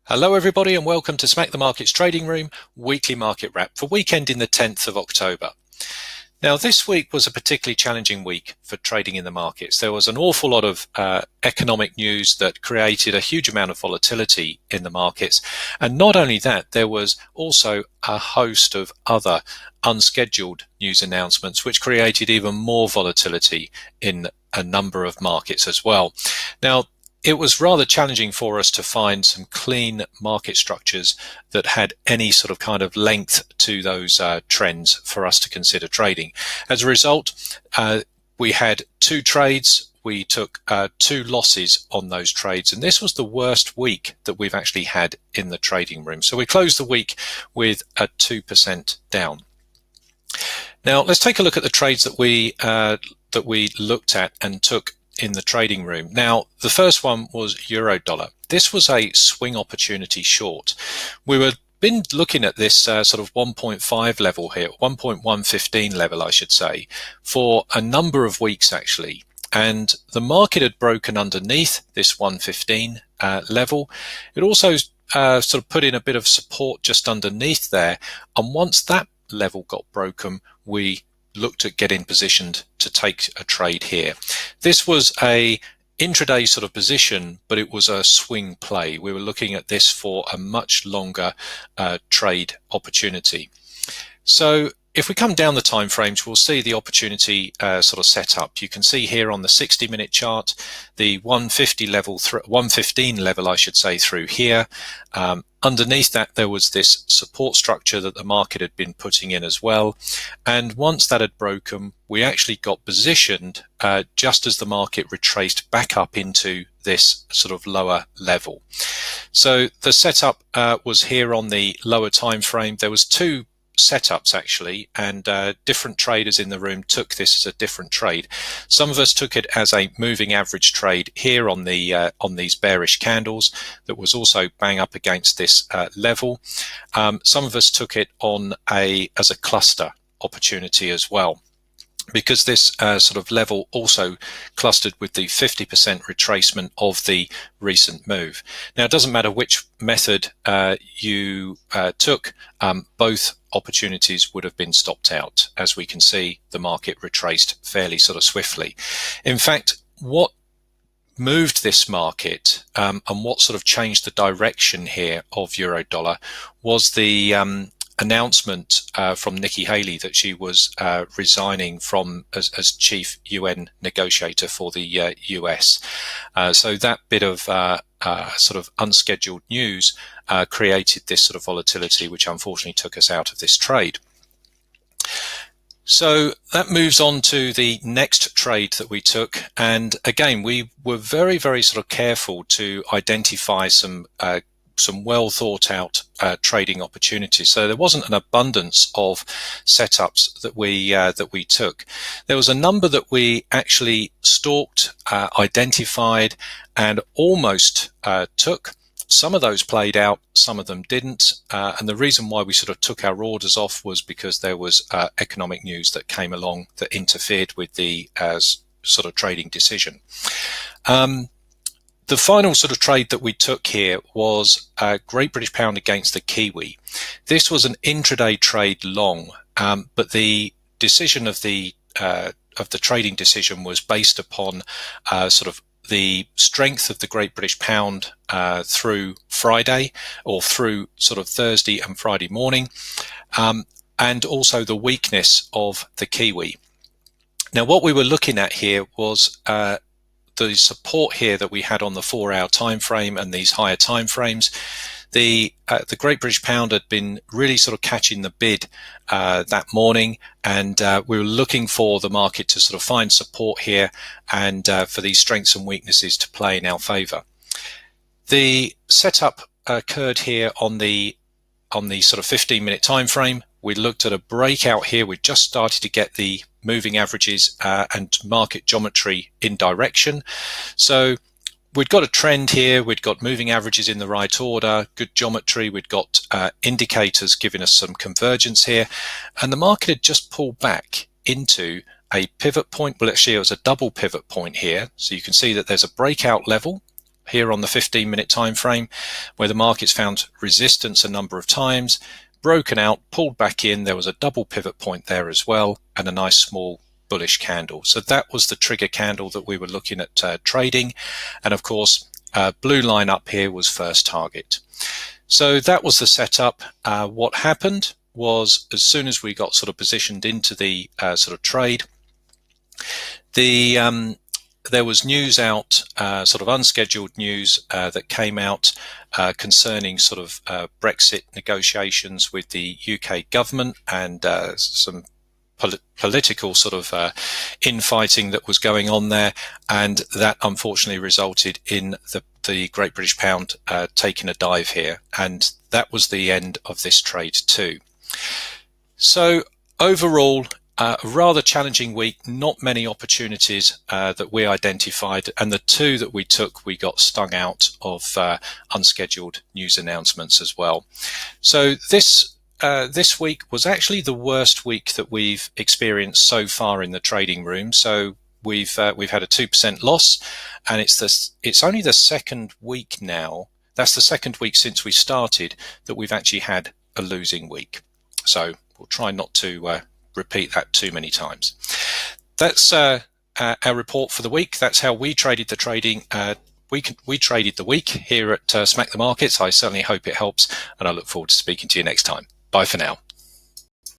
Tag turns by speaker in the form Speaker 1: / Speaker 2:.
Speaker 1: Hello, everybody, and welcome to Smack the Markets Trading Room weekly market wrap for weekend in the 10th of October. Now, this week was a particularly challenging week for trading in the markets. There was an awful lot of economic news that created a huge amount of volatility in the markets. And not only that, there was also a host of other unscheduled news announcements, which created even more volatility in a number of markets as well. Now, it was rather challenging for us to find some clean market structures that had any sort of kind of length to those trends for us to consider trading. As a result, we had two trades. We took two losses on those trades, and this was the worst week that we've actually had in the trading room. So we closed the week with a 2% down. Now, let's take a look at the trades that we looked at and took in the trading room. Now, the first one was euro dollar. This was a swing opportunity short. We were been looking at this sort of 1.5 level here, 1.115 level, I should say, for a number of weeks actually. And the market had broken underneath this 115 level. It also sort of put in a bit of support just underneath there. And once that level got broken, we looked at getting positioned to take a trade here. This was a intraday sort of position, but it was a swing play. We were looking at this for a much longer trade opportunity. So if we come down the time frames, we'll see the opportunity sort of set up. You can see here on the 60-minute chart, the 115 level, I should say, through here. Underneath that, there was this support structure that the market had been putting in as well. And once that had broken, we actually got positioned just as the market retraced back up into this sort of lower level. So the setup was here on the lower time frame. There was two setups actually, and different traders in the room took this as a different trade. Some of us took it as a moving average trade here on the on these bearish candles that was also bang up against this level. Some of us took it on as a cluster opportunity as well, because this sort of level also clustered with the 50% retracement of the recent move. Now, it doesn't matter which method you took, both opportunities would have been stopped out. As we can see, the market retraced fairly sort of swiftly. In fact, what moved this market and what sort of changed the direction here of euro dollar was the announcement from Nikki Haley that she was resigning from as chief UN negotiator for the US. So that bit of sort of unscheduled news created this sort of volatility, which unfortunately took us out of this trade. So that moves on to the next trade that we took. And again, we were very, very sort of careful to identify some well thought out trading opportunities. So there wasn't an abundance of setups that we took. There was a number that we actually stalked, identified, and almost took. Some of those played out, some of them didn't. And the reason why we sort of took our orders off was because there was economic news that came along that interfered with the sort of trading decision. The final sort of trade that we took here was Great British Pound against the Kiwi. This was an intraday trade long, but the decision of the trading decision was based upon sort of the strength of the Great British Pound through Friday, or through sort of Thursday and Friday morning, and also the weakness of the Kiwi. Now, what we were looking at here was the support here that we had on the 4-hour time frame and these higher time frames. The Great British Pound had been really sort of catching the bid that morning, and we were looking for the market to sort of find support here and for these strengths and weaknesses to play in our favour. The setup occurred here on the sort of 15-minute time frame. We looked at a breakout here. We just started to get the moving averages and market geometry in direction. So we'd got a trend here. We'd got moving averages in the right order, good geometry. We'd got indicators giving us some convergence here. And the market had just pulled back into a pivot point. Well, actually, it was a double pivot point here. So you can see that there's a breakout level here on the 15-minute time frame, where the markets found resistance a number of times, broken out, pulled back in. There was a double pivot point there as well, and a nice small bullish candle. So that was the trigger candle that we were looking at trading. And of course, blue line up here was first target. So that was the setup. What happened was, as soon as we got sort of positioned into the sort of trade, there was news out, sort of unscheduled news that came out concerning sort of Brexit negotiations with the UK government, and some political sort of infighting that was going on there, and that unfortunately resulted in the Great British Pound taking a dive here, and that was the end of this trade too. So overall, a rather challenging week, not many opportunities that we identified, and the two that we took, we got stung out of unscheduled news announcements as well. So this week was actually the worst week that we've experienced so far in the trading room. So we've had a 2% loss, and it's only the second week now. That's the second week since we started that we've actually had a losing week. So we'll try not to repeat that too many times. That's our report for the week. That's how we traded the trading. We traded the week here at Smack the Markets. I certainly hope it helps, and I look forward to speaking to you next time. Bye for now.